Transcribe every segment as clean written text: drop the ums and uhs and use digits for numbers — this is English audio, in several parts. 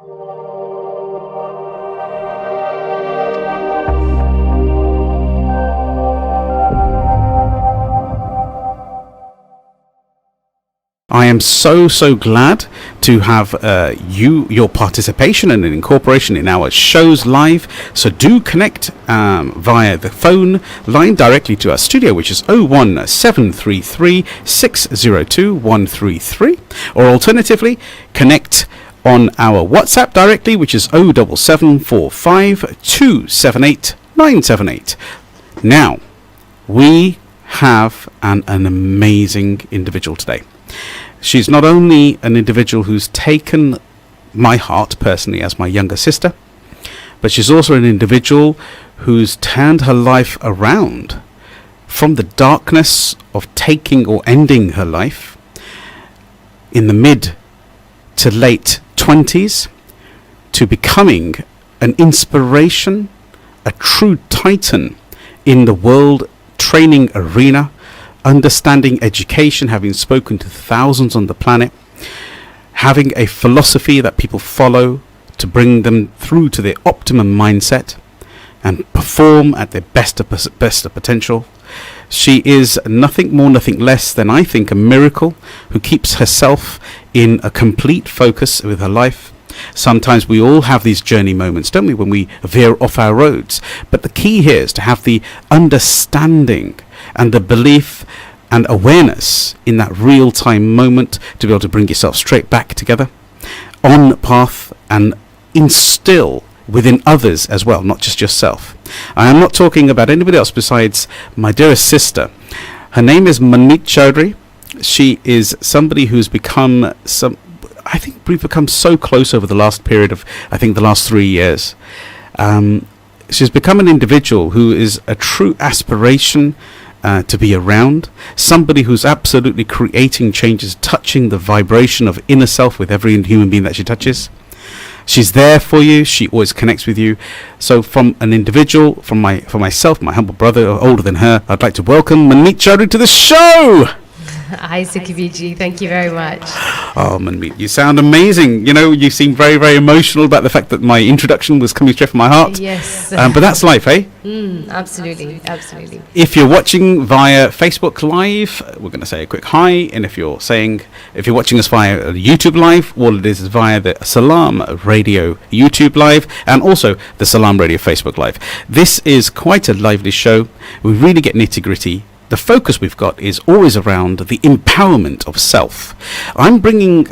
I am so glad to have your participation and an incorporation in our shows live. So do connect via the phone line directly to our studio, which is 01733 602 133, or alternatively connect on our WhatsApp directly, which is 07745 278 978. Now, we have an amazing individual today. She's not only an individual who's taken my heart personally as my younger sister, but she's also an individual who's turned her life around from the darkness of taking or ending her life in the mid to late 20s to becoming an inspiration, a true titan in the world training arena, understanding education, having spoken to thousands on the planet, having a philosophy that people follow to bring them through to their optimum mindset and perform at their best of potential. She is nothing more, nothing less than, I think, a miracle who keeps herself in a complete focus with her life. Sometimes we all have these journey moments, don't we, when we veer off our roads. But the key here is to have the understanding and the belief and awareness in that real-time moment to be able to bring yourself straight back together on path and instill within others as well, not just yourself. I am not talking about anybody else besides my dearest sister. Her name is Manmeet Chowdhry. She is somebody who's become I think we've become so close over the last period of, I think, the last 3 years. She's become an individual who is a true aspiration to be around, somebody who's absolutely creating changes, touching the vibration of inner self with every human being that she touches. She's there for you. She always connects with you. So from an individual, for myself, my humble brother, older than her, I'd like to welcome Manmeet Chowdhry to the show. Hi, Sukhi. Thank you very much. Oh, Manmeet, you sound amazing. You know, you seem very, very emotional about the fact that my introduction was coming straight from my heart. Yes. But that's life, eh? Absolutely. If you're watching via Facebook Live, we're going to say a quick hi. And if you're watching us via YouTube Live, all it is via the Salaam Radio YouTube Live and also the Salaam Radio Facebook Live. This is quite a lively show. We really get nitty-gritty. The focus we've got is always around the empowerment of self. I'm bringing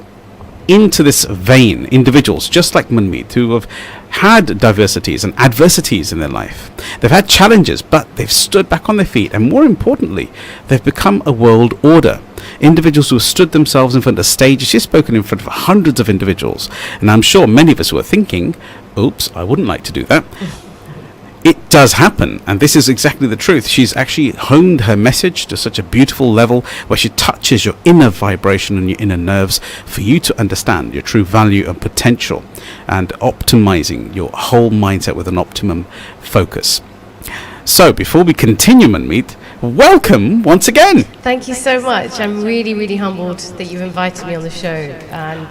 into this vein individuals just like Manmeet who have had diversities and adversities in their life. They've had challenges, but they've stood back on their feet, and more importantly, they've become a world order. Individuals who have stood themselves in front of stages. She's spoken in front of hundreds of individuals, and I'm sure many of us who are thinking, oops, I wouldn't like to do that. It does happen, and this is exactly the truth. She's actually honed her message to such a beautiful level where she touches your inner vibration and your inner nerves for you to understand your true value and potential and optimizing your whole mindset with an optimum focus. So before we continue, Manmeet, welcome once again. Thank you so much. I'm really, really humbled that you invited me on the show, and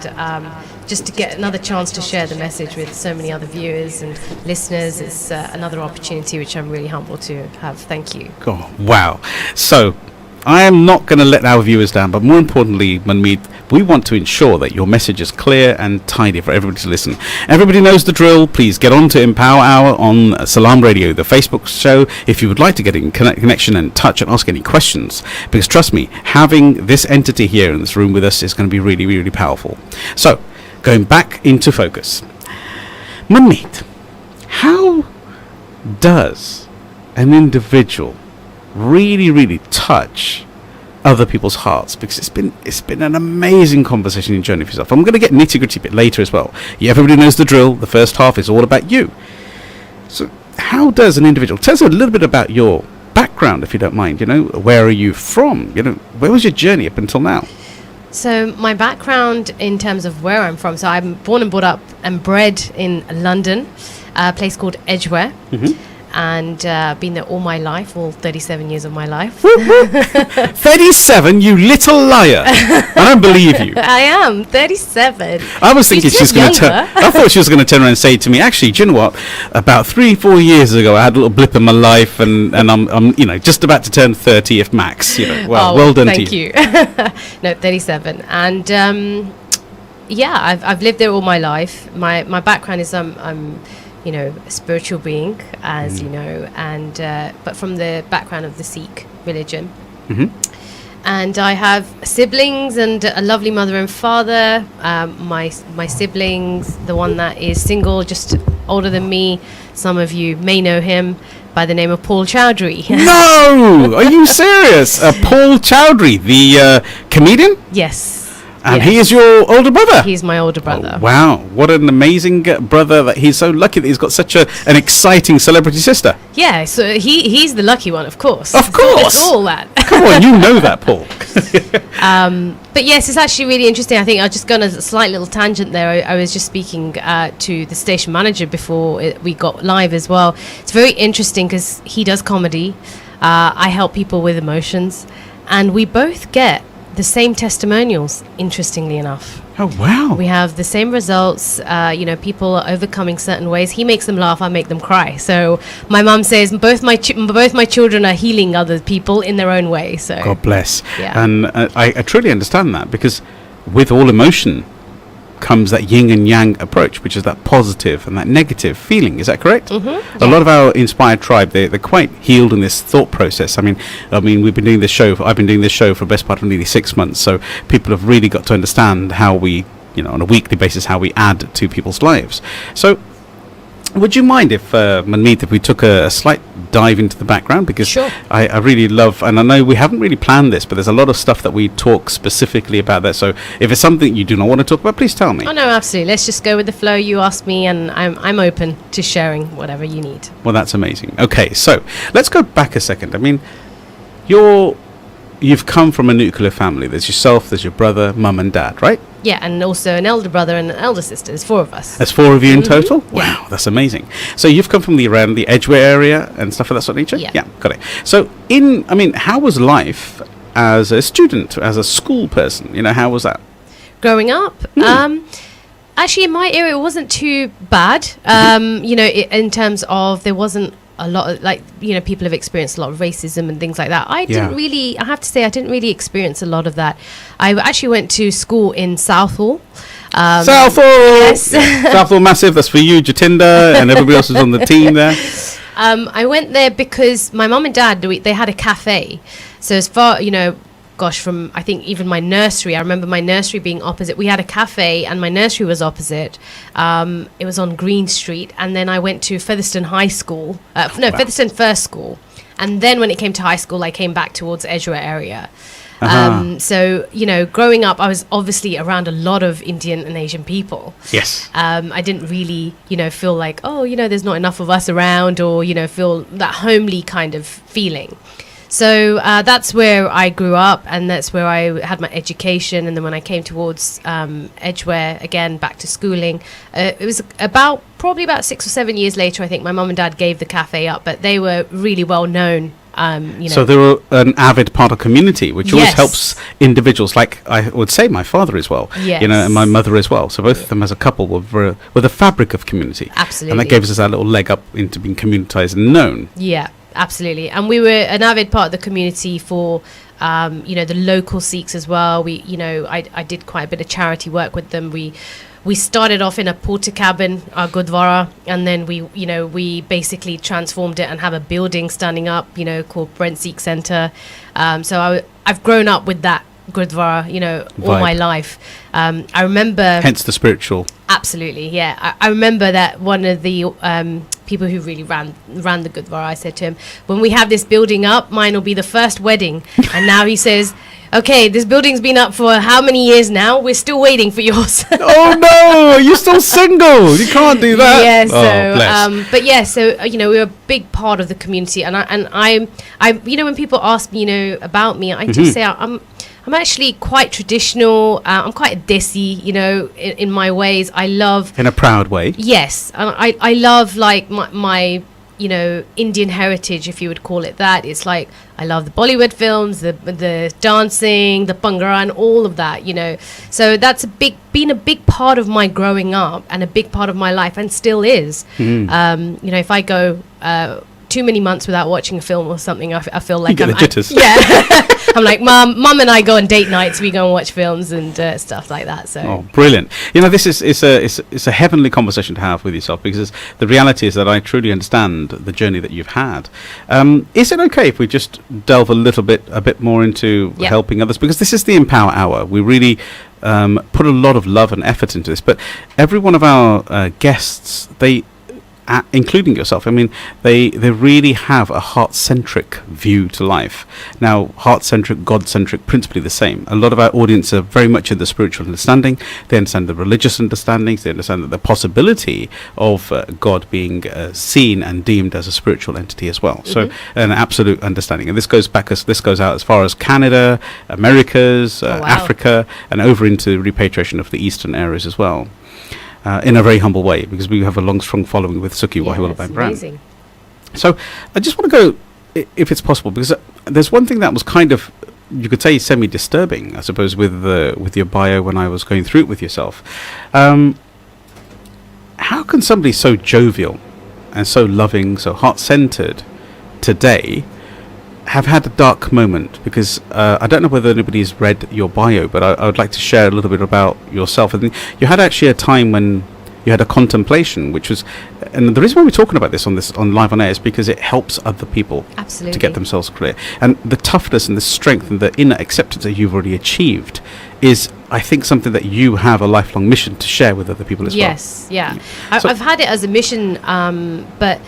just to get another chance to share the message with so many other viewers and listeners. It's another opportunity which I'm really humbled to have. Thank you. Oh, wow. So I am not going to let our viewers down, but more importantly, Manmeet, we want to ensure that your message is clear and tidy for everybody to listen. Everybody knows the drill. Please get on to Empower Hour on Salaam Radio, the Facebook show, if you would like to get in connection and touch and ask any questions. Because trust me, having this entity here in this room with us is going to be really, really powerful. So, going back into focus. Manmeet, how does an individual really, really touch other people's hearts? Because it's been an amazing conversation and journey for yourself. I'm going to get nitty-gritty a bit later as well. Yeah, everybody knows the drill. The first half is all about you. So how does an individual, tell us a little bit about your background, if you don't mind. You know, where are you from? You know, where was your journey up until now? So my background in terms of where I'm from, so I'm born and brought up and bred in London, a place called Edgware. and been there all my life, all 37 years of my life. 37, you little liar. I don't believe you. I am 37. I was thinking she's going to I thought she was going to turn around and say to me, actually, do you know what? About 3-4 years ago, I had a little blip in my life, and I'm just about to turn 30 if max. Well done to you. Thank you. No, 37. And I've lived there all my life. My background is I'm a spiritual being, as you know, and but from the background of the Sikh religion. Mm-hmm. And I have siblings and a lovely mother and father. My siblings, the one that is single, just older than me, some of you may know him by the name of Paul Chowdhry. No! Are you serious? Paul Chowdhry, the comedian? Yes. And he is your older brother? He's my older brother. Oh, wow. What an amazing brother. That he's so lucky that he's got such an exciting celebrity sister. Yeah, so he's the lucky one, of course. Of course! It's all that. Come on, you know that, Paul. But yes, it's actually really interesting. I think I'll just go on a slight little tangent there. I was just speaking to the station manager before we got live as well. It's very interesting because he does comedy. I help people with emotions. And we both get the same testimonials, interestingly enough. Oh, wow. We have the same results. People are overcoming certain ways. He makes them laugh, I make them cry. So my mum says both my children are healing other people in their own way. So God bless. Yeah. And I truly understand that, because with all emotion comes that yin and yang approach, which is that positive and that negative feeling. Is that correct? Mm-hmm. A lot of our inspired tribe, they're quite healed in this thought process. I mean, we've been doing this show. I've been doing this show for the best part of nearly 6 months. So people have really got to understand how we, on a weekly basis, how we add to people's lives. So, would you mind if Manmeet, if we took a slight dive into the background, because sure. I really love, and I know we haven't really planned this, but there's a lot of stuff that we talk specifically about that. So if it's something you do not want to talk about, please tell me. Oh no, absolutely. Let's just go with the flow. You ask me, and I'm open to sharing whatever you need. Well, that's amazing. Okay, so let's go back a second. I mean, you've come from a nuclear family. There's yourself, there's your brother, mum and dad, right? Yeah, and also an elder brother and an elder sister. There's 4 of us. There's 4 of you in total? Yeah. Wow, that's amazing. So you've come from around the Edgware area and stuff of that sort of nature? Yeah. Got it. So how was life as a student, as a school person? How was that? Growing up? Actually, in my area, it wasn't too bad. In terms of there wasn't a lot of, people have experienced a lot of racism and things like that. I have to say, I didn't really experience a lot of that. I actually went to school in Southall. Southall! Yes. Yeah. Southall massive, that's for you, Jatinda, and everybody else is on the team there. I went there because my mum and dad, they had a cafe. So as far, from I think even my nursery, I remember my nursery being opposite. We had a cafe and my nursery was opposite. It was on Green Street, and then I went to Featherstone High School. Featherstone First School. And then when it came to high school, I came back towards Edgware area. So, growing up, I was obviously around a lot of Indian and Asian people. Yes. I didn't really, feel like, there's not enough of us around, or, feel that homely kind of feeling. So that's where I grew up, and that's where I had my education. And then when I came towards Edgware, again, back to schooling, it was probably about 6 or 7 years later, I think my mum and dad gave the cafe up, but they were really well known. So they were an avid part of community, which always helps individuals, like I would say my father as well, and my mother as well. So both of them as a couple were the fabric of community. Absolutely. And that gave us that little leg up into being communitized and known. Yeah. Absolutely. And we were an avid part of the community for, the local Sikhs as well. I did quite a bit of charity work with them. We started off in a porter cabin, our Gurdwara, and then we basically transformed it and have a building standing up, called Brent Sikh Centre. So I've grown up with that Gurdwara, all my life. I remember... Hence the spiritual. Absolutely, yeah. I remember that one of the people who really ran the Gurdwara, I said to him, when we have this building up, mine will be the first wedding. And now he says, okay, this building's been up for how many years now? We're still waiting for yours. Oh no, you're still single. You can't do that. Yeah, so we're a big part of the community, and I when people ask me, about me, I just say I'm actually quite traditional. I'm quite a desi, in my ways. I love... In a proud way. Yes. I love, like, my Indian heritage, if you would call it that. It's like I love the Bollywood films, the dancing, the Bhangra, and all of that. So that's been a big part of my growing up and a big part of my life, and still is. If I go too many months without watching a film or something, I feel like you get the jitters. I'm like, Mum and I go on date nights. We go and watch films and stuff like that. So, oh, brilliant! This is a heavenly conversation to have with yourself, because the reality is that I truly understand the journey that you've had. Is it okay if we just delve a bit more into helping others? Because this is the Empower Hour. We really put a lot of love and effort into this. But every one of our guests, including yourself, they really have a heart-centric view to life. Now, heart-centric, God-centric, principally the same. A lot of our audience are very much in the spiritual understanding. They understand the religious understandings. They understand the possibility of God being seen and deemed as a spiritual entity as well. So, an absolute understanding. And this goes out as far as Canada, Americas, Africa, and over into repatriation of the eastern areas as well. In a very humble way, because we have a long, strong following with Sukhi Wahiwala by brand. Amazing. So I just want to go, if it's possible, because there's one thing that was kind of, you could say, semi-disturbing, I suppose, with your bio when I was going through it with yourself. How can somebody so jovial and so loving, so heart-centered today have had a dark moment? Because I don't know whether anybody's read your bio, but I would like to share a little bit about yourself. And you had actually a time when you had a contemplation, which was, and the reason why we're talking about this on live on air is because it helps other people to get themselves clear. And the toughness and the strength and the inner acceptance that you've already achieved is, I think, something that you have a lifelong mission to share with other people as well. Yes, yeah. I've had it as a mission, but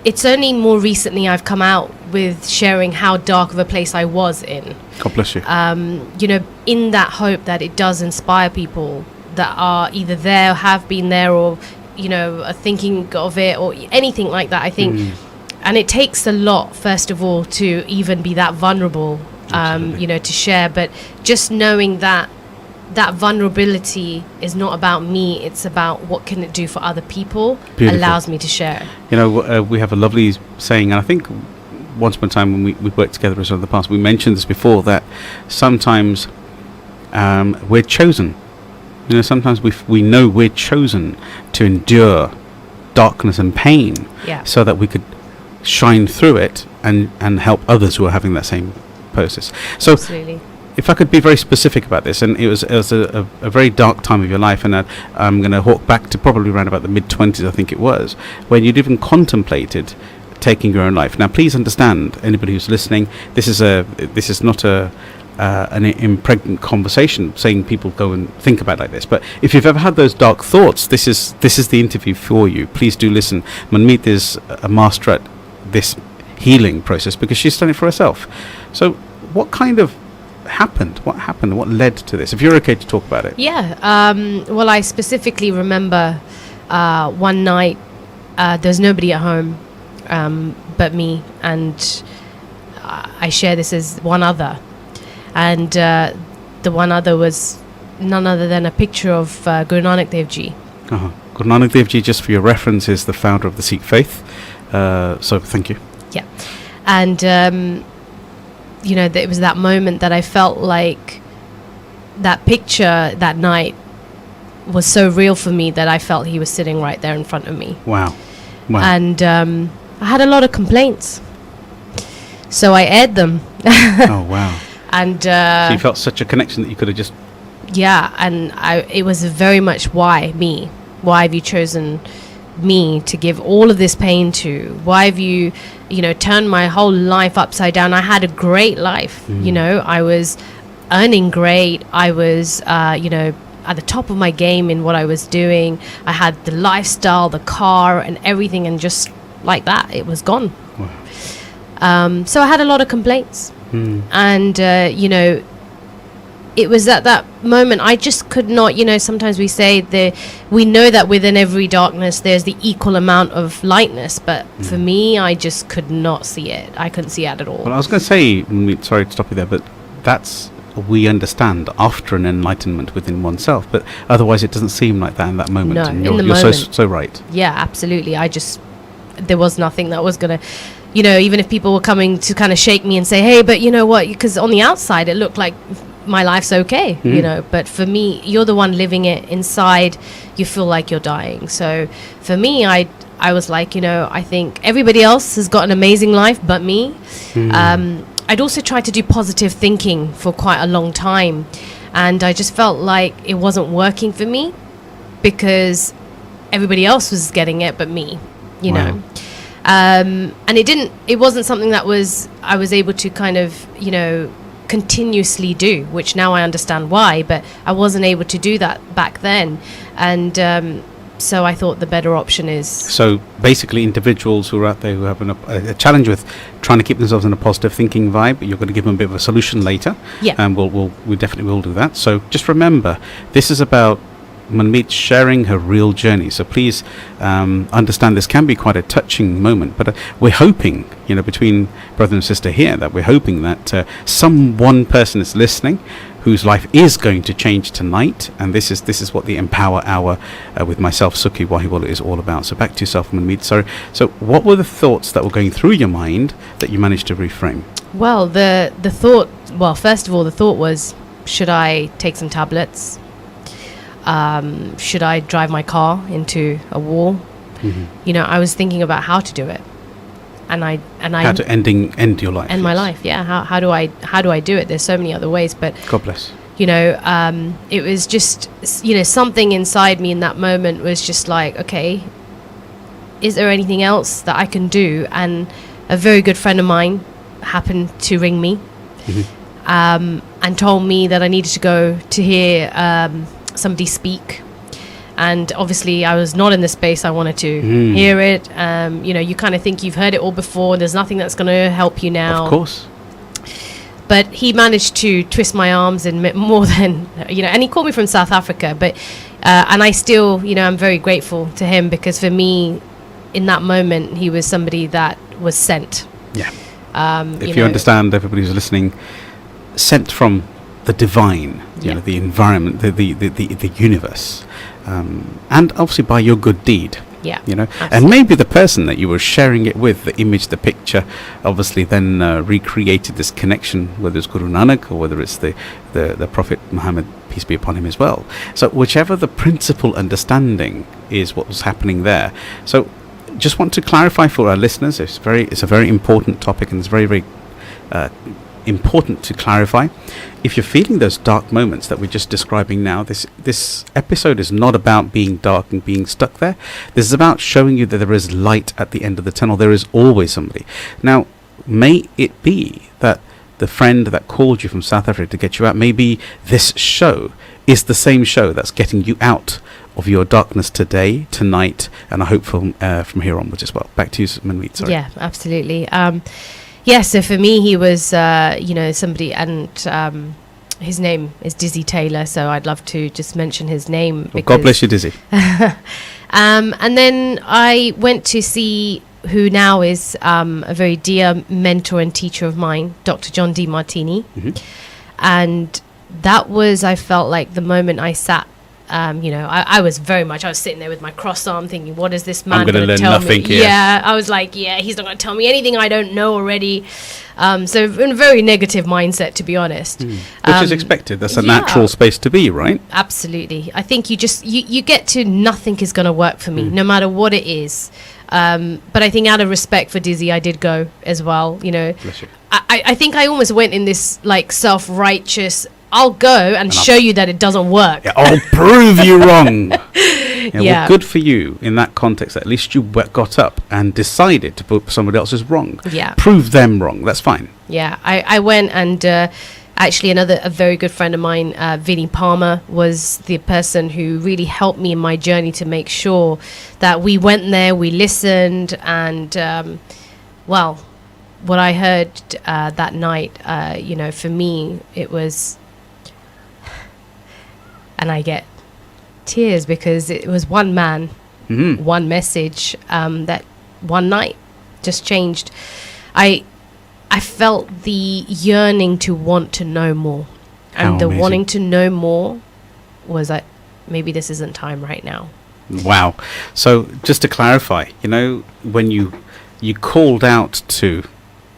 it's only more recently I've come out with sharing how dark of a place I was in. God bless you. In that hope that it does inspire people that are either there, have been there, or, are thinking of it, or anything like that. I think, and it takes a lot, first of all, to even be that vulnerable, to share. But just knowing that vulnerability is not about me, it's about what can it do for other people. Beautiful. Allows me to share. We have a lovely saying, and I think once upon a time when we worked together as well in the past, we mentioned this before, that sometimes we're chosen. Sometimes we know we're chosen to endure darkness and pain, so that we could shine through it and help others who are having that same process. So absolutely. If I could be very specific about this, and it was a very dark time of your life, and I'm going to hawk back to probably around about the mid-20s, I think it was, when you'd even contemplated taking your own life. Now, please understand, anybody who's listening, this is not an impregnant conversation saying people go and think about it like this. But if you've ever had those dark thoughts, this is the interview for you. Please do listen. Manmeet is a master at this healing process because she's done it for herself. So, what happened? What led to this? If you're okay to talk about it. Well, I specifically remember one night there's nobody at home but me, and I share this as one other, and the one other was none other than a picture of Guru Nanak Dev Ji. Guru Nanak Dev Ji, just for your reference, is the founder of the Sikh faith. So thank you. Yeah, and it was that moment that I felt like that picture that night was so real for me that I felt he was sitting right there in front of me. Wow. And I had a lot of complaints, so I aired them. Oh, wow. And so you felt such a connection that you could have just... Yeah, and it was very much why me? Why have you chosen me to give all of this pain to? Why have you turned my whole life upside down? I had a great life. I was earning great. I was at the top of my game in what I was doing. I had the lifestyle, the car, and everything, and just like that, it was gone. Wow. So I had a lot of complaints. And it was at that moment I just could not, sometimes we say we know that within every darkness there's the equal amount of lightness, but for me, I just could not see it. I couldn't see it at all. Well, I was going to say, sorry to stop you there, but that's, we understand after an enlightenment within oneself, but otherwise it doesn't seem like that in that moment. No, and in the you're moment. so right. Yeah, absolutely. I just there was nothing that was going to, even if people were coming to kind of shake me and say, hey, but you know what, because on the outside it looked like my life's okay, but for me, you're the one living it inside. You feel like you're dying. So for me, I was like, I think everybody else has got an amazing life but me. I'd also tried to do positive thinking for quite a long time, and I just felt like it wasn't working for me because everybody else was getting it but me, know. And it wasn't something that I was able to kind of, continuously do, which now I understand why, but I wasn't able to do that back then. And so I thought the better option is... So basically individuals who are out there who have a challenge with trying to keep themselves in a positive thinking vibe, you're going to give them a bit of a solution later. Yeah. And we definitely will do that. So just remember, this is about Manmeet sharing her real journey. So please understand this can be quite a touching moment, but we're hoping, between brother and sister here, that we're hoping that one person is listening whose life is going to change tonight, and this is what the Empower Hour with myself, Sukhi Wahiwala, is all about. So back to yourself, Manmeet. So what were the thoughts that were going through your mind that you managed to reframe? Well, the thought, first of all, the thought was, should I take some tablets? Should I drive my car into a wall? I was thinking about how to do it, and how to end your life, end my life. Yeah, how do I do it? There's so many other ways, but God bless. It was just something inside me in that moment was just like, okay, is there anything else that I can do? And a very good friend of mine happened to ring me, and told me that I needed to go to hear somebody speak, and obviously I was not in the space I wanted to hear it. You kind of think you've heard it all before, there's nothing that's going to help you now, of course, but he managed to twist my arms in more than and he called me from South Africa, but and I still I'm very grateful to him, because for me in that moment he was somebody that was sent. If you understand, everybody who's listening, sent from the divine, the environment, the universe, and obviously by your good deed. Absolutely. And maybe the person that you were sharing it with, the image, the picture, obviously then recreated this connection, whether it's Guru Nanak or whether it's the Prophet Muhammad, peace be upon him, as well. So whichever the principal understanding is what was happening there. So just want to clarify for our listeners, it's a very important topic, and it's very, very important to clarify. If you're feeling those dark moments that we're just describing now, this episode is not about being dark and being stuck there. This is about showing you that there is light at the end of the tunnel. There is always somebody. Now, may it be that the friend that called you from South Africa to get you out, maybe this show is the same show that's getting you out of your darkness today, tonight, and I hope from here onwards as well. Back to you, Manmeet. Sorry. Yeah, absolutely. So for me, he was, somebody, and his name is Dizzy Taylor, so I'd love to just mention his name. Well, God bless you, Dizzy. And then I went to see who now is a very dear mentor and teacher of mine, Dr. John D. Martini. And that was, I felt like the moment I sat, I was sitting there with my cross arm thinking, what is this man going to tell me? Yeah, I was like, he's not going to tell me anything I don't know already. So in a very negative mindset, to be honest. Which is expected. That's a natural space to be, right? Absolutely. I think you get to, nothing is going to work for me, no matter what it is. But I think out of respect for Dizzy, I did go as well. Bless you. I think I almost went in this like self-righteous, I'll go and show you that it doesn't work. Yeah, I'll prove you wrong. Well, good for you in that context. At least you got up and decided to put somebody else's wrong. Yeah. Prove them wrong. That's fine. Yeah, I went, and actually a very good friend of mine, Vinnie Palmer, was the person who really helped me in my journey to make sure that we went there, we listened, and what I heard that night, for me, it was... And I get tears because it was one man, one message that one night just changed. I felt the yearning to want to know more. And the wanting to know more was that maybe this isn't time right now. Wow. So just to clarify, when you called out to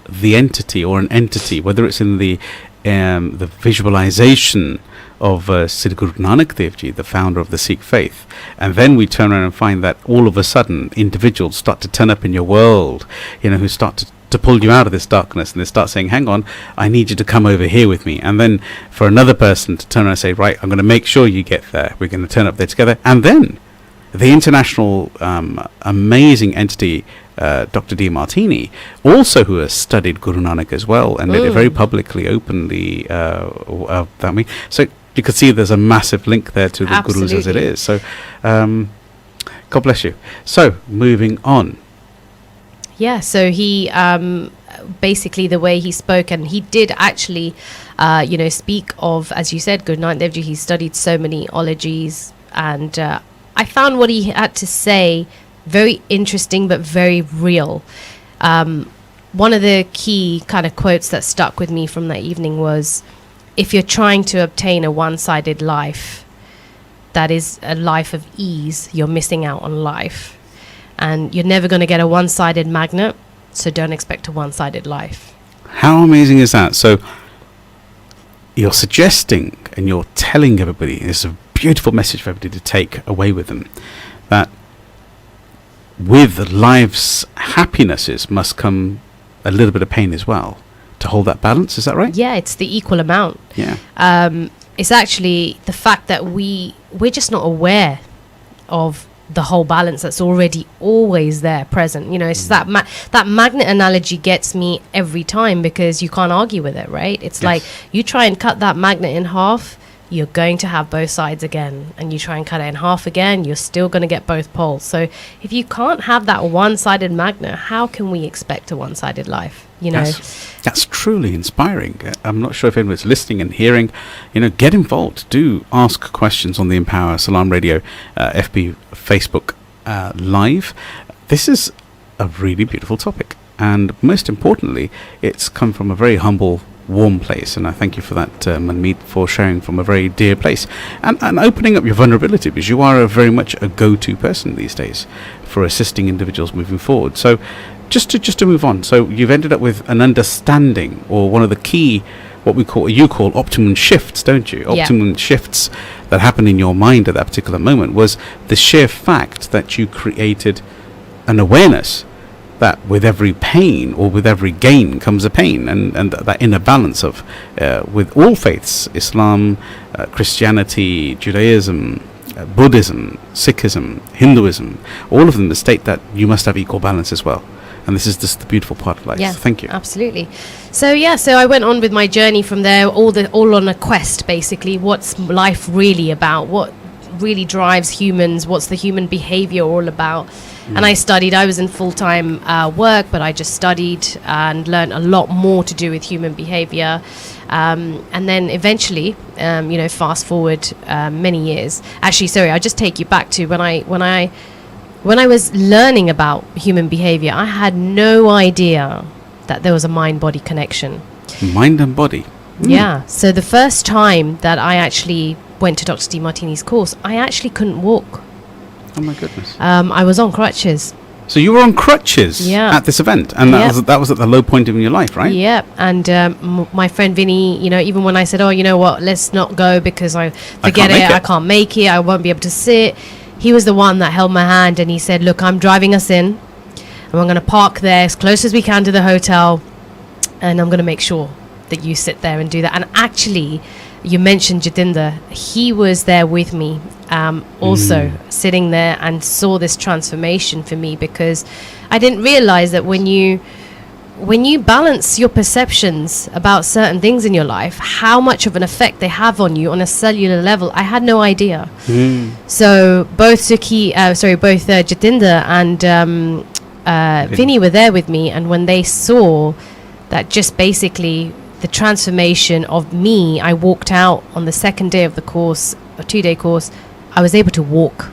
the entity or an entity, whether it's in the visualization of Sri Guru Nanak Dev Ji, the founder of the Sikh faith, and then we turn around and find that all of a sudden individuals start to turn up in your world, who start to pull you out of this darkness, and they start saying, hang on, I need you to come over here with me. And then for another person to turn around and say, right, I'm going to make sure you get there, we're going to turn up there together. And then the international amazing entity, Dr. D. Martini, also who has studied Guru Nanak as well, and made it very publicly, openly, so you could see there's a massive link there to the Gurus as it is. So God bless you. So moving on. Yeah, so he basically the way he spoke, and he did actually speak of, as you said, Guru Nanak Dev Ji. He studied so many ologies, and I found what he had to say very interesting but very real. One of the key kind of quotes that stuck with me from that evening was, if you're trying to obtain a one-sided life, that is a life of ease, you're missing out on life. And you're never going to get a one-sided magnet, so don't expect a one-sided life. How amazing is that? So you're suggesting and you're telling everybody, it's a beautiful message for everybody to take away with them, that with life's happinesses must come a little bit of pain as well, to hold that balance. Is that right? Yeah, it's the equal amount. Yeah. It's actually the fact that we're just not aware of the whole balance that's already always there, present. It's that magnet analogy gets me every time, because you can't argue with it, right? It's like you try and cut that magnet in half, you're going to have both sides again, and you try and cut it in half again, you're still going to get both poles. So if you can't have that one-sided magnet, how can we expect a one-sided life? That's truly inspiring. I'm not sure if anyone's listening and hearing. Get involved. Do ask questions on the Empower Salaam Radio FB Facebook Live. This is a really beautiful topic, and most importantly, it's come from a very humble, warm place, and I thank you for that, Manmeet, for sharing from a very dear place and opening up your vulnerability, because you are very much a go-to person these days for assisting individuals moving forward. So just to move on, so you've ended up with an understanding, or one of the key, you call optimum shifts, don't you? Yeah. Optimum shifts that happened in your mind at that particular moment was the sheer fact that you created an awareness that with every pain or with every gain comes a pain, and that inner balance of with all faiths, Islam, Christianity, Judaism, Buddhism, Sikhism, Hinduism, all of them, the state that you must have equal balance as well. And this is just the beautiful part of life. Yeah, thank you. Absolutely. So I went on with my journey from there, all on a quest, basically. What's life really about? What really drives humans? What's the human behavior all about? And I studied. I was in full-time work, but I just studied and learned a lot more to do with human behavior. And then eventually, fast forward many years. Actually, sorry, I'll just take you back to when I was learning about human behavior. I had no idea that there was a mind-body connection. Mind and body. Yeah. So the first time that I actually went to Dr. D. Martini's course, I actually couldn't walk. Oh my goodness. I was on crutches. So you were on crutches at this event, and that was at the low point in your life, right? Yeah. And my friend Vinny, even when I said, "Oh, you know what? Let's not go because I can't make it. I won't be able to sit." He was the one that held my hand, and he said, "Look, I'm driving us in, and we're going to park there as close as we can to the hotel, and I'm going to make sure that you sit there and do that." And actually, you mentioned Jatinder. He was there with me, also sitting there, and saw this transformation for me, because I didn't realize that when you balance your perceptions about certain things in your life, how much of an effect they have on you on a cellular level. I had no idea. So both Jatinder and Vinny were there with me, and when they saw that, just basically the transformation of me, I walked out on the second day of the course, a 2-day course, I was able to walk.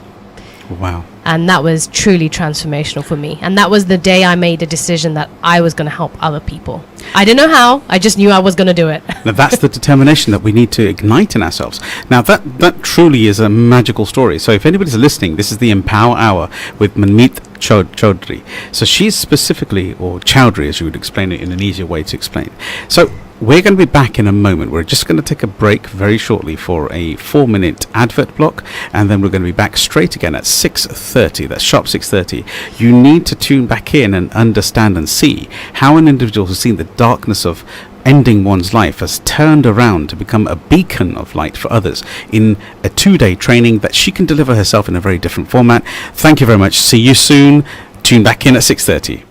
Wow. And that was truly transformational for me. And that was the day I made a decision that I was going to help other people. I didn't know how. I just knew I was going to do it. Now, that's the determination that we need to ignite in ourselves. Now, that truly is a magical story. So if anybody's listening, this is the Empower Hour with Manmeet Chowdhry. So she's specifically, or Chowdhry, as you would explain it in an easier way to explain. So we're going to be back in a moment. We're just going to take a break very shortly for a 4-minute advert block, and then we're going to be back straight again at 6:30. That's sharp 6:30. You need to tune back in and understand and see how an individual who's seen the darkness of ending one's life has turned around to become a beacon of light for others in a 2-day training that she can deliver herself in a very different format. Thank you very much. See you soon. Tune back in at 6:30.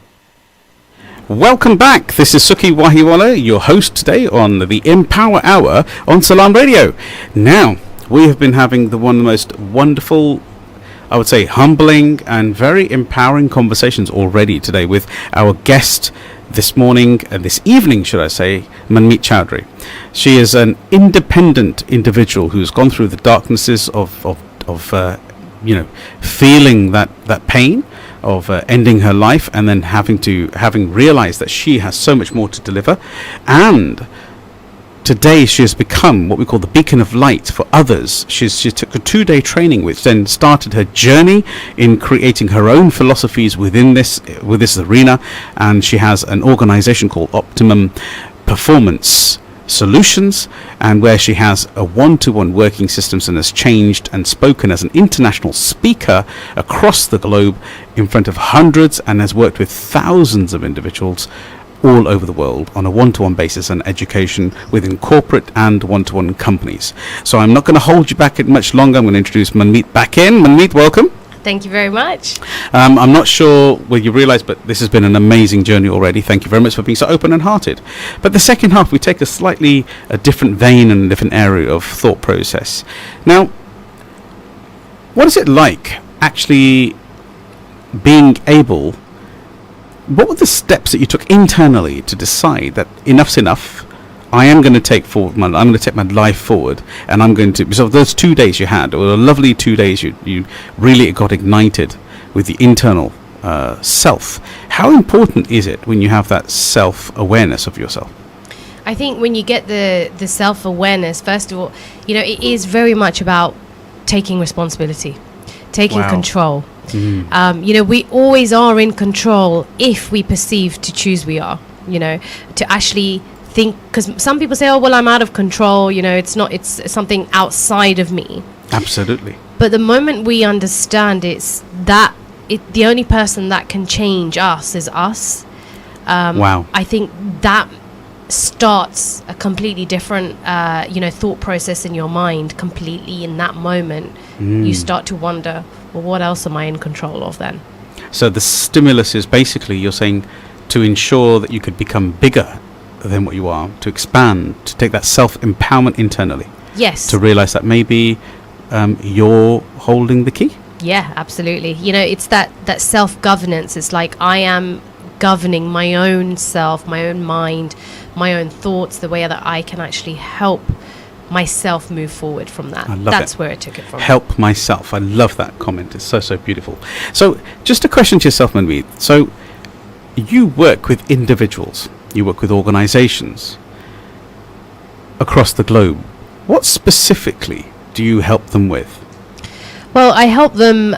Welcome back. This is Sukhi Wahiwala, your host today on the Empower Hour on Salaam Radio. Now, we have been having the most wonderful, I would say humbling and very empowering conversations already today with our guest this morning, and this evening, should I say, Manmeet Chowdhry. She is an independent individual who's gone through the darknesses of feeling that pain of ending her life, and then having realized that she has so much more to deliver. And today she has become what we call the beacon of light for others. She took a 2-day training, which then started her journey in creating her own philosophies with this arena. And she has an organization called Optimum Performance Solutions, and where she has a one-to-one working systems and has changed and spoken as an international speaker across the globe in front of hundreds, and has worked with thousands of individuals all over the world on a one-to-one basis and education within corporate and one-to-one companies. So I'm not going to hold you back much longer. I'm going to introduce Manmeet back in. Manmeet, welcome. Thank you very much. I'm not sure whether you realize, but this has been an amazing journey already. Thank you very much for being so open and hearted. But the second half, we take a different vein and a different area of thought process. Now, what is it like actually being able, what were the steps that you took internally to decide that enough's enough? I am going to take my life forward, and I'm going to. So those 2 days you had, or a lovely 2 days, you really got ignited with the internal self. How important is it when you have that self-awareness of yourself? I think when you get the self-awareness, first of all, it is very much about taking responsibility, taking control. We always are in control if we perceive to choose we are, to actually think, because some people say, oh, well, I'm out of control, it's something outside of me. Absolutely. But the moment we understand the only person that can change us is us. I think that starts a completely different thought process in your mind. Completely in that moment, you start to wonder, well, what else am I in control of then? So the stimulus is basically, you're saying, to ensure that you could become bigger than what you are, to expand, to take that self-empowerment internally. Yes. To realize that maybe you're holding the key. Yeah, absolutely. It's that self-governance. It's like I am governing my own self, my own mind, my own thoughts, the way that I can actually help myself move forward from that. That's where I took it from. Help myself. I love that comment. It's so beautiful. So just a question to yourself, Manmeet. So you work with individuals, you work with organizations across the globe. What specifically do you help them with? Well, I help them,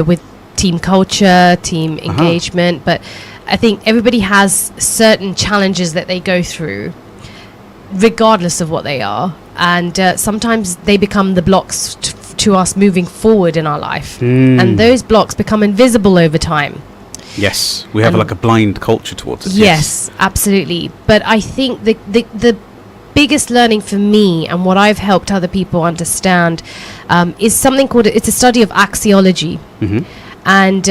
with team culture, team engagement, but I think everybody has certain challenges that they go through, regardless of what they are, and sometimes they become the blocks to us moving forward in our life, and those blocks become invisible over time. Yes, we have like a blind culture towards it. Yes, absolutely. But I think the biggest learning for me, and what I've helped other people understand, is something called, it's a study of axiology, and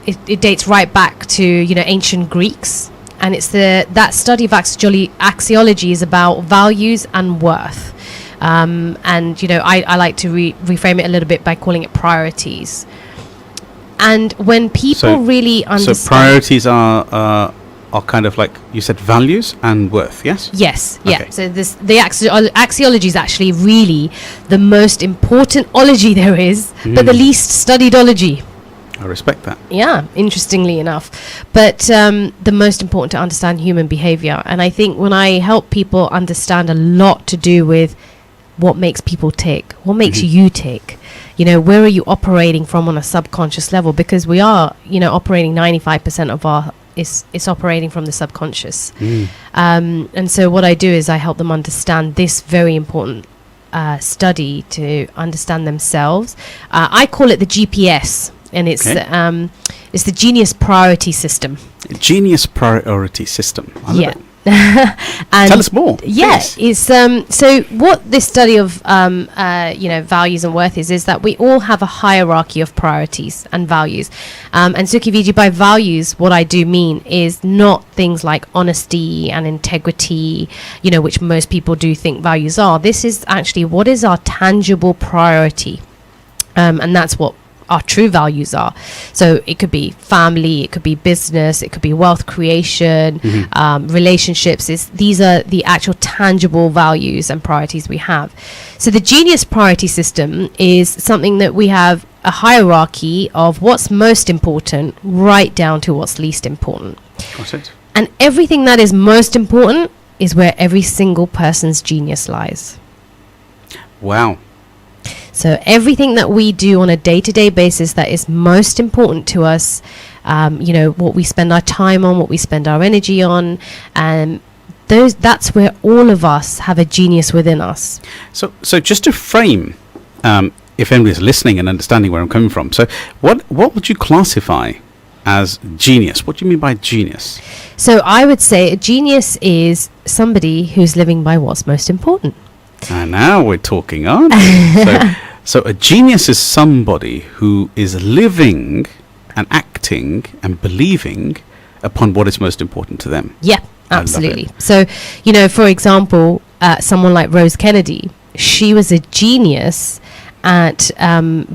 it dates right back to ancient Greeks, and it's that study of axiology is about values and worth, and I like to reframe it a little bit by calling it priorities. And when people really understand... So priorities are are kind of like you said, values and worth. Yes. Yes, yeah. Okay. So the axiology is actually really the most important ology there is, but the least studied ology. I respect that. Yeah, interestingly enough. But the most important to understand human behavior. And I think when I help people understand a lot to do with what makes people tick, what makes you tick, where are you operating from on a subconscious level? Because we are, operating 95% of our it's operating from the subconscious. And so what I do is I help them understand this very important study to understand themselves. I call it the GPS, and it's the Genius Priority System. Genius Priority System. I love it. And tell us more. Yes, it's so what this study of values and worth is that we all have a hierarchy of priorities and values. And Sukhi Viji, by values, what I do mean is not things like honesty and integrity, which most people do think values are. This is actually what is our tangible priority, and that's what our true values are. So it could be family, it could be business, it could be wealth creation, relationships. These are the actual tangible values and priorities we have. So the Genius Priority System is something that we have a hierarchy of what's most important right down to what's least important. Got it. And everything that is most important is where every single person's genius lies. Wow. So everything that we do on a day-to-day basis that is most important to us, what we spend our time on, what we spend our energy on, that's where all of us have a genius within us. So just to frame, if anybody's listening and understanding where I'm coming from, so what would you classify as genius? What do you mean by genius? So I would say a genius is somebody who's living by what's most important. And now we're talking, aren't we? So a genius is somebody who is living and acting and believing upon what is most important to them. Yeah, absolutely. So, for example, someone like Rose Kennedy, she was a genius at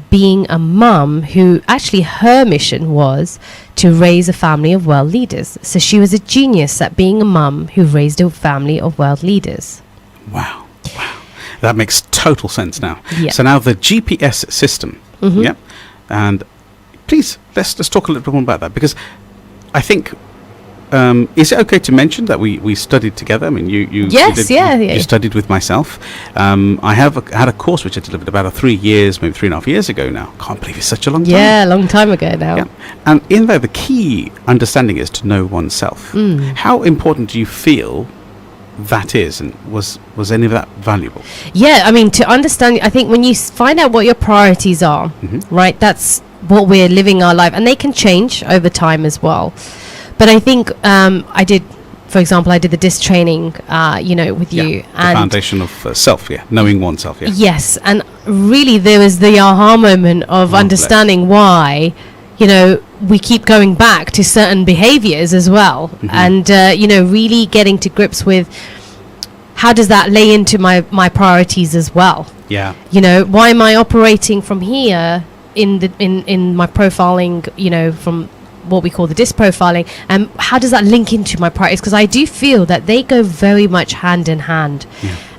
being a mum who actually her mission was to raise a family of world leaders. So she was a genius at being a mum who raised a family of world leaders. Wow. That makes total sense now. Yeah. So now the GPS system. Yeah. And please, let's talk a little bit more about that, because I think, is it okay to mention that we studied together? I mean, you studied with myself. I have had a course which I delivered about 3 years, maybe 3.5 years ago now. Can't believe it's such a long time. Yeah, a long time ago now. Yeah. And in there, the key understanding is to know oneself. How important do you feel that is, and was any of that valuable? Yeah, I mean, to understand, I think when you find out what your priorities are, right, that's what we're living our life, and they can change over time as well. But I think I did the DISC training, with you. The foundation of self, knowing oneself, Yes, and really there was the aha moment of understanding why, we keep going back to certain behaviors as well. And, really getting to grips with how does that lay into my priorities as well? Yeah. Why am I operating from here in my profiling, from what we call the DISC profiling, and how does that link into my priorities? Because I do feel that they go very much hand in hand.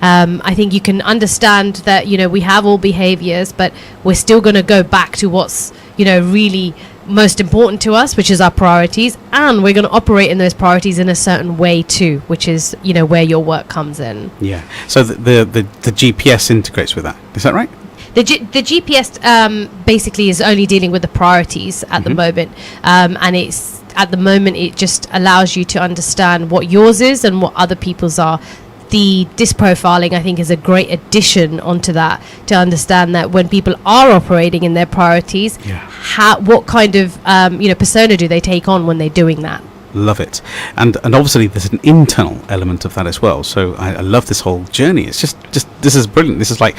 I think you can understand that, we have all behaviors, but we're still going to go back to what's, really most important to us, which is our priorities, and we're going to operate in those priorities in a certain way too, which is, where your work comes in. Yeah. So the GPS integrates with that. Is that right? The GPS basically is only dealing with the priorities at the moment, and it's at the moment it just allows you to understand what yours is and what other people's are. The DISC profiling, I think, is a great addition onto that, to understand that when people are operating in their priorities, what kind of persona do they take on when they're doing that? Love it. And obviously there's an internal element of that as well. So I love this whole journey. It's just this is brilliant. This is like,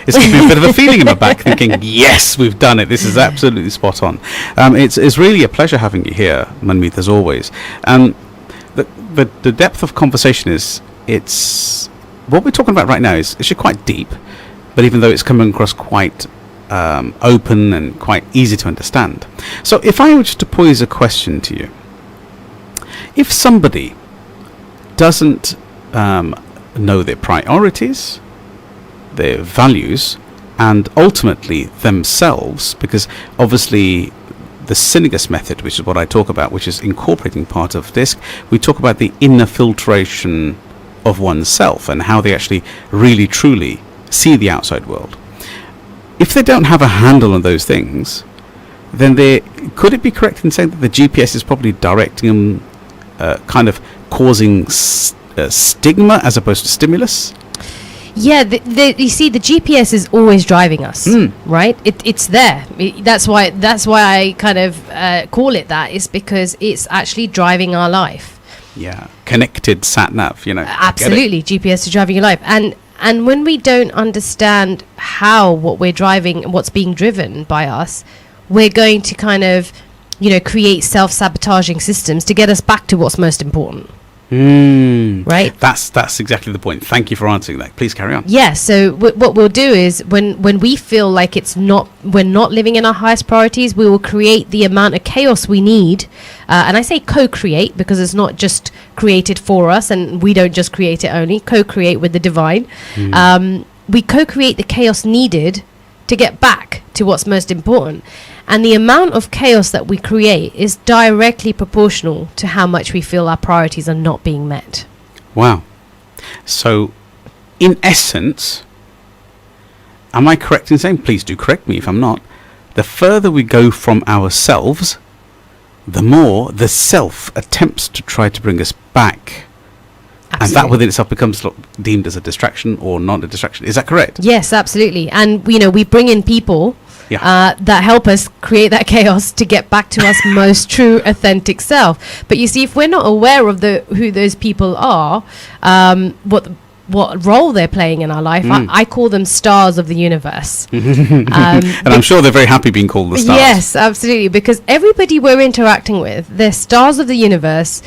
it's giving me a bit of a feeling in my back, thinking, yes, we've done it. This is absolutely spot on. It's really a pleasure having you here, Manmeet, as always. The depth of conversation is, it's what we're talking about right now is actually quite deep, but even though it's coming across quite open and quite easy to understand. So if I were just to pose a question to you, if somebody doesn't know their priorities, their values, and ultimately themselves, because obviously the Synergist method, which is what I talk about, which is incorporating part of DISC, we talk about the inner filtration of oneself and how they actually really truly see the outside world. If they don't have a handle on those things, then could it be correct in saying that the GPS is probably directing them, kind of causing stigma as opposed to stimulus? Yeah, you see, the GPS is always driving us, right? It's there. That's why I kind of call it that, is because it's actually driving our life. Yeah, connected sat nav, Absolutely, GPS is driving your life, and when we don't understand how what we're driving, what's being driven by us, we're going to kind of, create self-sabotaging systems to get us back to what's most important. Right? That's exactly the point. Thank you for answering that. Please carry on. Yeah, so what we'll do is when we feel like we're not living in our highest priorities, we will create the amount of chaos we need. And I say co-create because it's not just created for us, and we don't just create it only. Co-create with the divine. We co-create the chaos needed to get back to what's most important. And the amount of chaos that we create is directly proportional to how much we feel our priorities are not being met. Wow. So, in essence, am I correct in saying, please do correct me if I'm not, the further we go from ourselves, the more the self attempts to try to bring us back. Absolutely. And that within itself becomes deemed as a distraction or not a distraction. Is that correct? Yes, absolutely. And, we bring in people that help us create that chaos to get back to us most true, authentic self. But you see, if we're not aware of who those people are, what role they're playing in our life, I call them stars of the universe. And I'm sure they're very happy being called the stars. Yes, absolutely, because everybody we're interacting with, they're stars of the universe,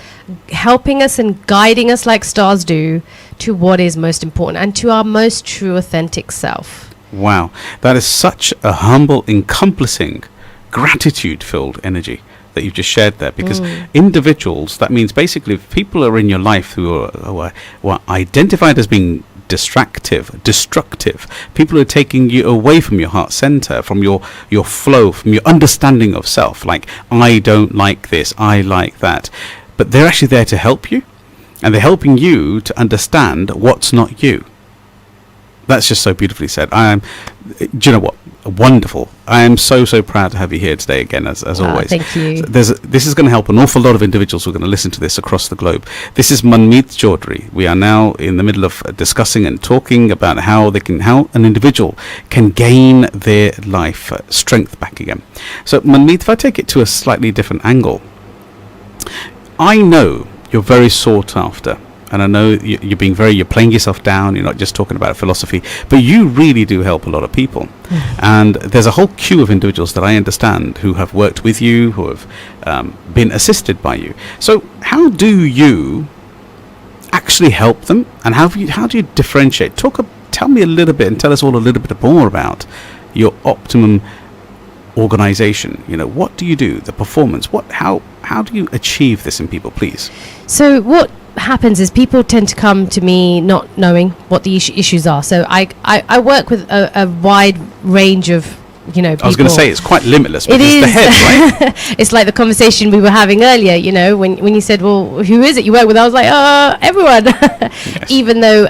helping us and guiding us like stars do to what is most important and to our most true, authentic self. Wow, that is such a humble, encompassing, gratitude-filled energy that you've just shared there, because individuals, that means basically if people are in your life who are identified as being destructive, people who are taking you away from your heart center, from your flow, from your understanding of self, like, I don't like this, I like that, but they're actually there to help you, and they're helping you to understand what's not you. That's just so beautifully said. Do you know what? Wonderful. I am so proud to have you here today again, as always. Thank you. This is going to help an awful lot of individuals who are going to listen to this across the globe. This is Manmeet Chowdhry. We are now in the middle of discussing and talking about how an individual can gain their life strength back again. So, Manmeet, if I take it to a slightly different angle, I know you're very sought after. And I know you're playing yourself down. You're not just talking about philosophy, but you really do help a lot of people. And there's a whole queue of individuals that I understand who have worked with you, who have been assisted by you. So how do you actually help them? And how do you differentiate? Tell me a little bit and tell us all a little bit more about your optimum organization. What do you do? The performance. How do you achieve this in people, please? So what happens is people tend to come to me not knowing what the issues are. So I work with a wide range of people. I was going to say it's quite limitless, but it's the head, right? It's like the conversation we were having earlier, when you said, well, who is it you work with? I was like, everyone. Yes. Even though,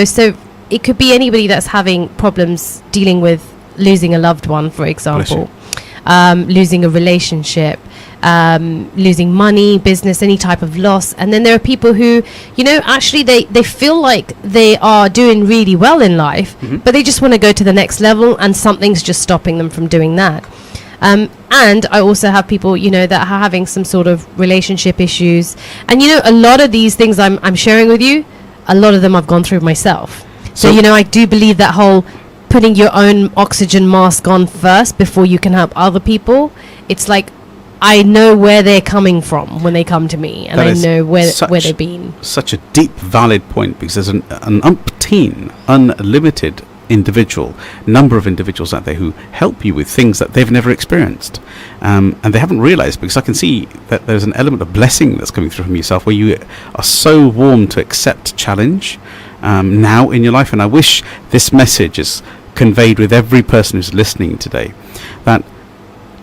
so it could be anybody that's having problems dealing with losing a loved one, for example, losing a relationship, losing money, business, any type of loss. And then there are people who, actually they feel like they are doing really well in life, but they just want to go to the next level, and something's just stopping them from doing that. And I also have people, that are having some sort of relationship issues. And, a lot of these things I'm sharing with you, a lot of them I've gone through myself. So I do believe that whole putting your own oxygen mask on first before you can help other people. It's like, I know where they're coming from when they come to me, and I know where they've been. Such a deep, valid point, because there's an umpteen, unlimited number of individuals out there who help you with things that they've never experienced, and they haven't realized, because I can see that there's an element of blessing that's coming through from yourself, where you are so warm to accept challenge now in your life. And I wish this message is conveyed with every person who's listening today, that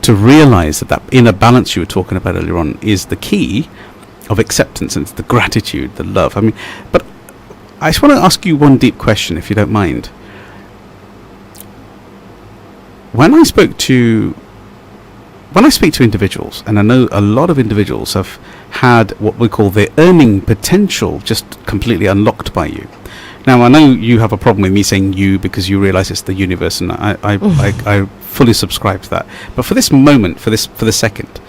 to realize that inner balance you were talking about earlier on is the key of acceptance, and it's the gratitude, the love. I mean, but I just want to ask you one deep question, if you don't mind. When I speak to individuals, and I know a lot of individuals have had what we call their earning potential just completely unlocked by you. Now, I know you have a problem with me saying you, because you realize it's the universe, and I fully subscribe to that. But for this moment, for the second,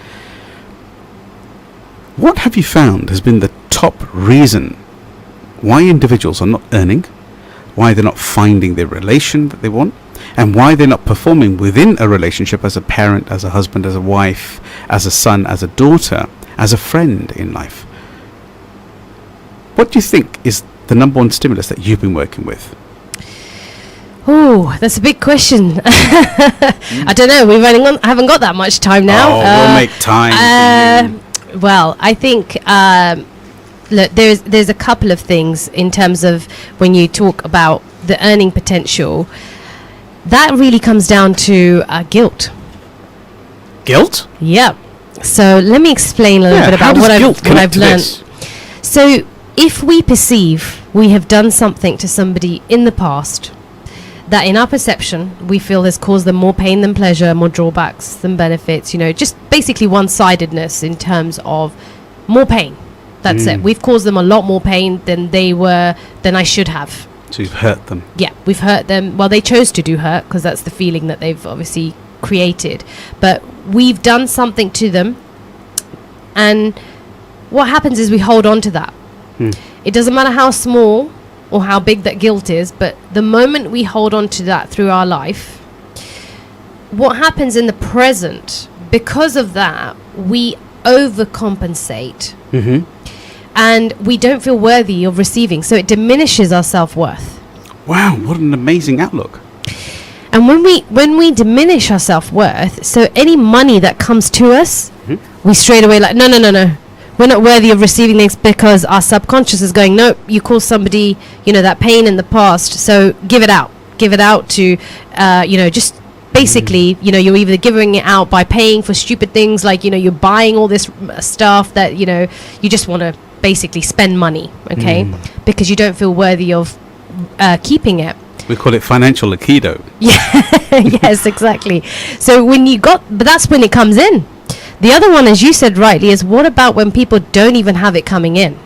what have you found has been the top reason why individuals are not earning, why they're not finding the relation that they want, and why they're not performing within a relationship as a parent, as a husband, as a wife, as a son, as a daughter, as a friend in life? What do you think is the number one stimulus that you've been working with? Oh, that's a big question. I don't know. Haven't got that much time now. We'll make time. Well, I think look, there's a couple of things in terms of when you talk about the earning potential. That really comes down to guilt. Guilt? Yeah. So let me explain a little bit about what I've learned. So if we perceive we have done something to somebody in the past that in our perception we feel has caused them more pain than pleasure, more drawbacks than benefits, just basically one-sidedness in terms of more pain. That's it. We've caused them a lot more pain than I should have. So you've hurt them. Yeah, we've hurt them. Well, they chose to do hurt, because that's the feeling that they've obviously created. But we've done something to them, and what happens is we hold on to that. It doesn't matter how small or how big that guilt is, but the moment we hold on to that through our life, what happens in the present, because of that, we overcompensate. And we don't feel worthy of receiving, so it diminishes our self-worth. Wow, what an amazing outlook. And when we diminish our self-worth, so any money that comes to us, we straight away like, no, we're not worthy of receiving things, because our subconscious is going, no, you caused somebody that pain in the past, so give it out to just basically you're either giving it out by paying for stupid things, like you're buying all this stuff that you just want to basically spend money, okay, because you don't feel worthy of keeping it. We call it financial aikido. Yes, exactly. So but that's when it comes in. The other one, as you said rightly, is what about when people don't even have it coming in?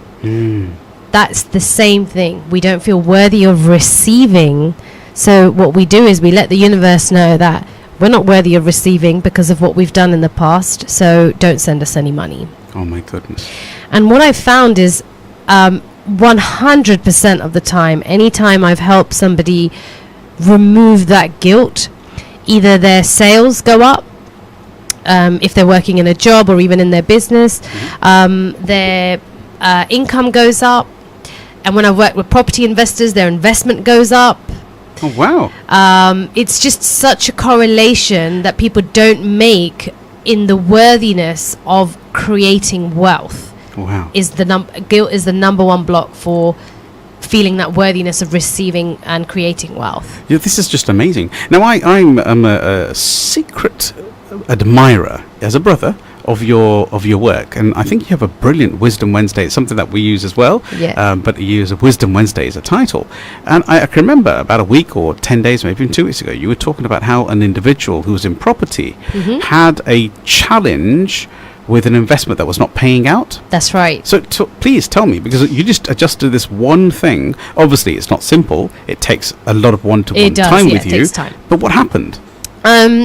That's the same thing. We don't feel worthy of receiving. So what we do is we let the universe know that we're not worthy of receiving because of what we've done in the past, so don't send us any money. Oh my goodness. And what I've found is 100% of the time, anytime I've helped somebody remove that guilt, either their sales go up, if they're working in a job or even in their business, their income goes up. And when I work with property investors, their investment goes up. Oh, wow. It's just such a correlation that people don't make in the worthiness of creating wealth. Wow. Guilt is the number one block for feeling that worthiness of receiving and creating wealth. Yeah, this is just amazing. Now, I'm a secret admirer, as a brother, of your work, and I think you have a brilliant Wisdom Wednesday. It's something that we use as well. Yeah. But you use a Wisdom Wednesday as a title, and I can remember about a week or 10 days, maybe even 2 weeks ago, you were talking about how an individual who was in property had a challenge with an investment that was not paying out. That's right. So please tell me, because you just adjusted this one thing. Obviously, it's not simple. It takes a lot of one-to-one time with you. It takes time. But what happened?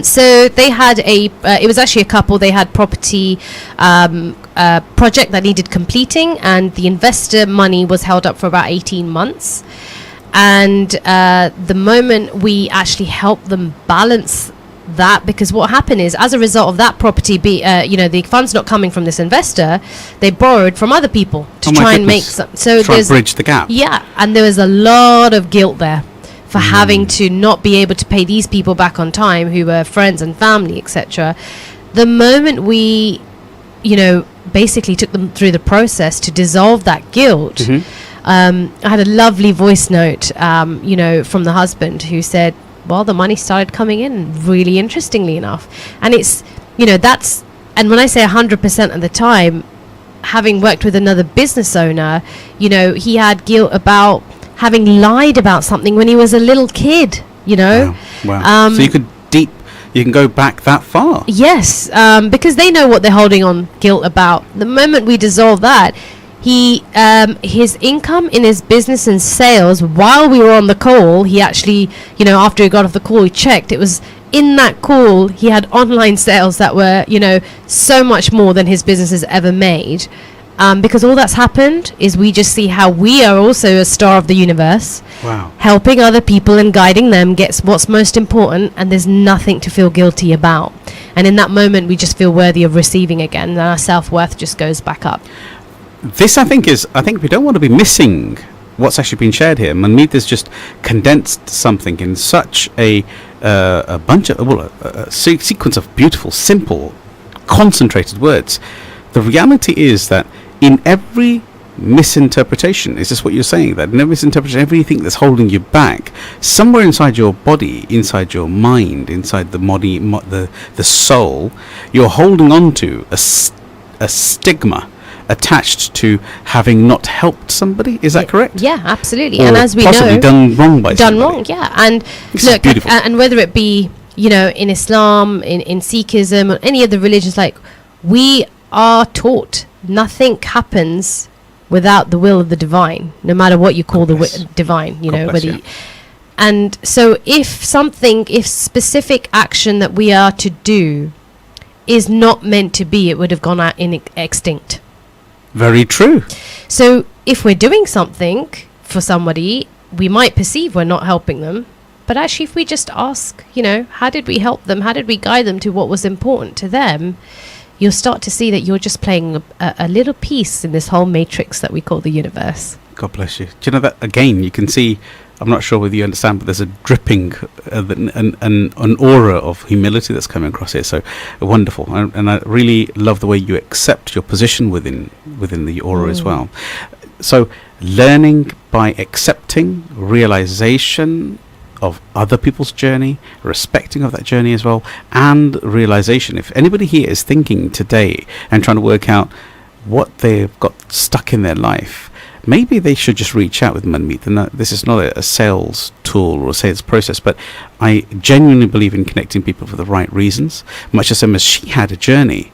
So they had it was actually a couple. They had property project that needed completing, and the investor money was held up for about 18 months. And the moment we actually helped them balance that, because what happened is, as a result of that property the funds not coming from this investor, they borrowed from other people to try and make some. So try and bridge the gap. Yeah, and there was a lot of guilt there for having to not be able to pay these people back on time who were friends and family, etc. The moment we, basically took them through the process to dissolve that guilt, I had a lovely voice note, from the husband who said, well, the money started coming in really interestingly enough. And it's, that's, and when I say 100% of the time, having worked with another business owner, he had guilt about having lied about something when he was a little kid, Wow. So you can go back that far. Yes, because they know what they're holding on guilt about. The moment we dissolve that, his income in his business and sales, while we were on the call, he actually, after he got off the call, he checked. It was in that call, he had online sales that were, so much more than his business has ever made. Because all that's happened is we just see how we are also a star of the universe. Wow. Helping other people and guiding them gets what's most important, and there's nothing to feel guilty about. And in that moment, we just feel worthy of receiving again, and our self-worth just goes back up. This, I think we don't want to be missing what's actually been shared here. Manmeet has just condensed something in such a bunch of, a sequence of beautiful, simple, concentrated words. The reality is that in every misinterpretation, is this what you're saying? That in every misinterpretation, everything that's holding you back, somewhere inside your body, inside your mind, inside the body, the soul, you're holding on to a stigma attached to having not helped somebody. Is that correct? Yeah, absolutely. Or and as we possibly know, done wrong by somebody. Done wrong, yeah. And this look, is beautiful. and whether it be, in Islam, in Sikhism, or any other religions, like, we are taught nothing happens without the will of the divine, no matter what you call the divine, and so if specific action that we are to do is not meant to be, it would have gone out extinct. Very true. So if we're doing something for somebody, we might perceive we're not helping them, but actually if we just ask, how did we help them, how did we guide them to what was important to them, you'll start to see that you're just playing a little piece in this whole matrix that we call the universe. God bless you. Do you know that, again, you can see, I'm not sure whether you understand, but there's a dripping, an aura of humility that's coming across here. So wonderful. And I really love the way you accept your position within the aura as well. So learning by accepting, realization of other people's journey, respecting of that journey as well, and realization. If anybody here is thinking today and trying to work out what they've got stuck in their life, maybe they should just reach out with Manmeet. And this is not a sales tool or a sales process, but I genuinely believe in connecting people for the right reasons, much the same as she had a journey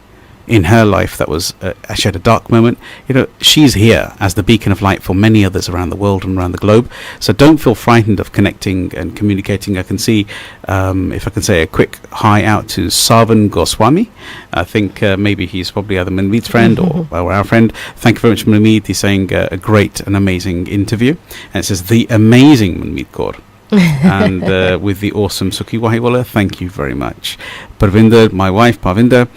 in her life that was she had a dark moment. She's here as the beacon of light for many others around the world and around the globe. So don't feel frightened of connecting and communicating. I can see, if I can say a quick hi out to Savan Goswami. I think maybe he's probably either Manmeet's friend or our friend. Thank you very much, Manmeet. He's saying a great and amazing interview. And it says the amazing Manmeet Kaur. And with the awesome Sukhi Wahiwala, thank you very much. Parvinder, my wife Parvinder,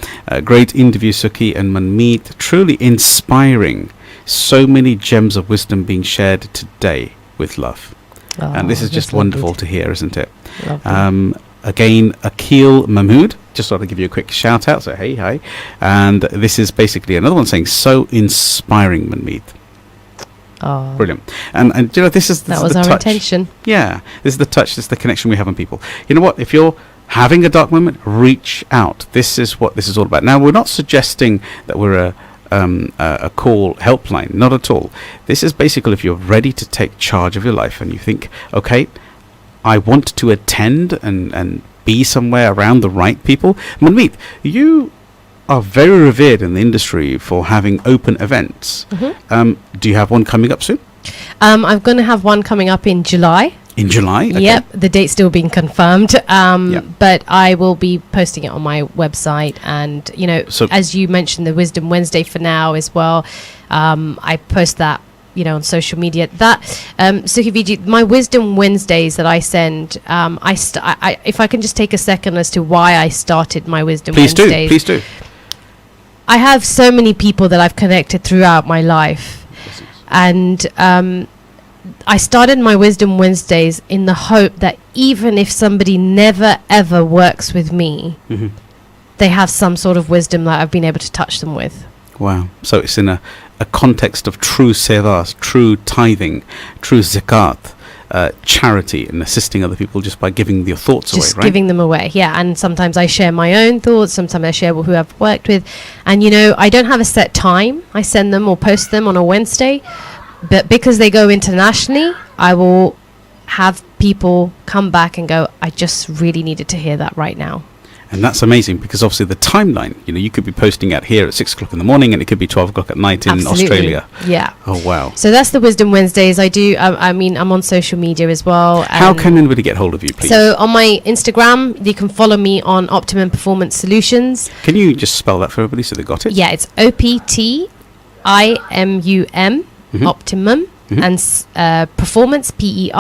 great interview, Sukhi and Manmeet, truly inspiring. So many gems of wisdom being shared today with love. And this is just wonderful to hear, isn't it? Again, Akil Mahmood, just thought I'd give you a quick shout out, so hey, hi. And this is basically another one saying, so inspiring, Manmeet. Oh. Brilliant. And this is that was our touch. intention. Yeah, this is the touch, this is the connection we have on people. You know what, if you're having a dark moment, reach out. This is what this is all about. Now, we're not suggesting that we're a call helpline, not at all. This is basically if you're ready to take charge of your life and you think, okay, I want to attend and be somewhere around the right people. Manmeet, you are very revered in the industry for having open events. Do you have one coming up soon? I'm going to have one coming up in July. In July? Okay. Yep, the date's still being confirmed. But I will be posting it on my website. And, so as you mentioned, the Wisdom Wednesday for now as well. I post that, on social media. That, Sukhi Viji, my Wisdom Wednesdays that I send, if I can just take a second as to why I started my Wisdom Wednesdays. Please do. I have so many people that I've connected throughout my life. And I started my Wisdom Wednesdays in the hope that even if somebody never ever works with me, they have some sort of wisdom that I've been able to touch them with. Wow. So it's in a context of true sevas, true tithing, true zakat, charity, and assisting other people just by giving your thoughts away, right? Just giving them away, yeah. And sometimes I share my own thoughts, sometimes I share who I've worked with. And, you know, I don't have a set time. I send them or post them on a Wednesday. But because they go internationally, I will have people come back and go, I just really needed to hear that right now. And that's amazing, because obviously the timeline, you know, you could be posting out here at 6 o'clock in the morning and it could be 12 o'clock at night in Absolutely. Australia. Yeah. Oh, wow. So that's the Wisdom Wednesdays. I do, I mean, I'm on social media as well. How can anybody get hold of you, please? So on my Instagram, you can follow me on Optimum Performance Solutions. Can you just spell that for everybody so they got it? Yeah, it's OPTIMUM, Optimum, and Performance, PERFORMANCE,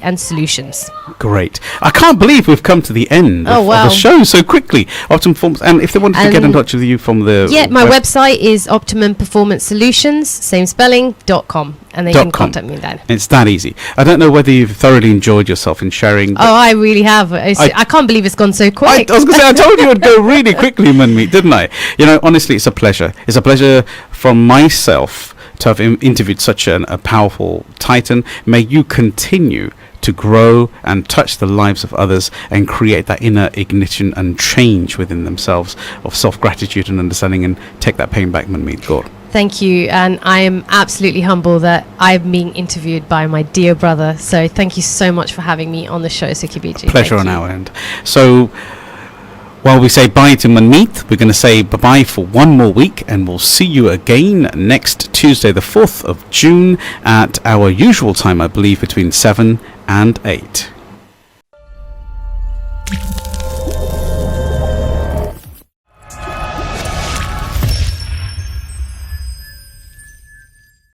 and Solutions. Great. I can't believe we've come to the end of the show so quickly. Optimum Performance. And if they wanted to get in touch with you from the... Yeah, my website is Optimum Performance Solutions, same spelling, .com. And they can contact me then. It's that easy. I don't know whether you've thoroughly enjoyed yourself in sharing. Oh, I really have. I can't believe it's gone so quick. I was going to say, I told you it would go really quickly, Manmeet, didn't I? You know, honestly, it's a pleasure. It's a pleasure from myself to have interviewed such a powerful titan. May you continue to grow and touch the lives of others and create that inner ignition and change within themselves of self-gratitude and understanding, and take that pain back, Manmeet. God. Thank you, and I am absolutely humble that I'm being interviewed by my dear brother. So thank you so much for having me on the show, Sukhi Biji. Pleasure on our end. So while we say bye to Manmeet, we're going to say bye-bye for one more week, and we'll see you again next Tuesday, the 4th of June, at our usual time, I believe, between 7 and 8.